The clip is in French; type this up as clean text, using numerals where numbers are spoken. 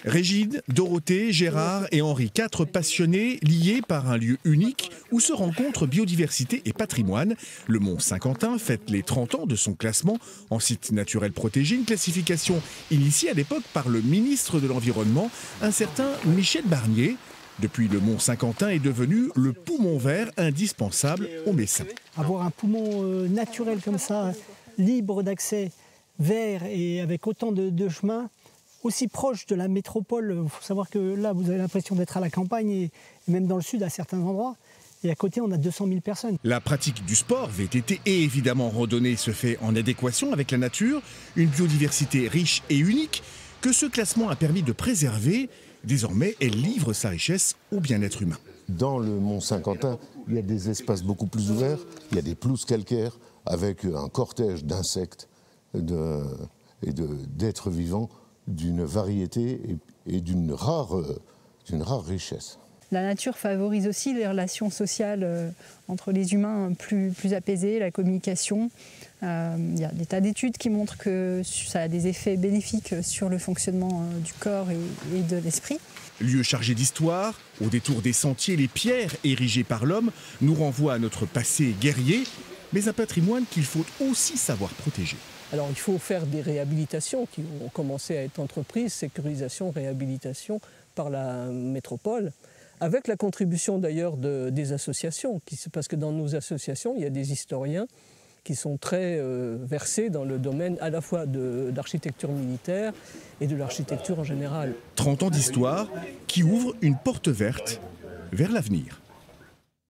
Régine, Dorothée, Gérard et Henri, 4 passionnés liés par un lieu unique où se rencontrent biodiversité et patrimoine. Le Mont Saint-Quentin fête les 30 ans de son classement en site naturel protégé, une classification initiée à l'époque par le ministre de l'Environnement, un certain Michel Barnier. Depuis, le Mont Saint-Quentin est devenu le poumon vert indispensable aux Messins. Avoir un poumon naturel comme ça, libre d'accès, vert et avec autant de chemins, aussi proche de la métropole. Il faut savoir que là, vous avez l'impression d'être à la campagne et même dans le sud à certains endroits. Et à côté, on a 200 000 personnes. La pratique du sport, VTT et évidemment randonnée se fait en adéquation avec la nature. Une biodiversité riche et unique que ce classement a permis de préserver. Désormais, elle livre sa richesse au bien-être humain. Dans le Mont Saint-Quentin, il y a des espaces beaucoup plus ouverts. Il y a des pelouses calcaires avec un cortège d'insectes et d'êtres vivants d'une variété et d'une rare richesse. La nature favorise aussi les relations sociales entre les humains plus apaisées, la communication. Il y a des tas d'études qui montrent que ça a des effets bénéfiques sur le fonctionnement du corps et de l'esprit. Lieu chargé d'histoire, au détour des sentiers, les pierres érigées par l'homme nous renvoient à notre passé guerrier, mais un patrimoine qu'il faut aussi savoir protéger. Alors il faut faire des réhabilitations qui ont commencé à être entreprises, sécurisation, réhabilitation par la métropole, avec la contribution d'ailleurs des associations, parce que dans nos associations, il y a des historiens qui sont très versés dans le domaine à la fois d'architecture militaire et de l'architecture en général. 30 ans d'histoire qui ouvrent une porte verte vers l'avenir.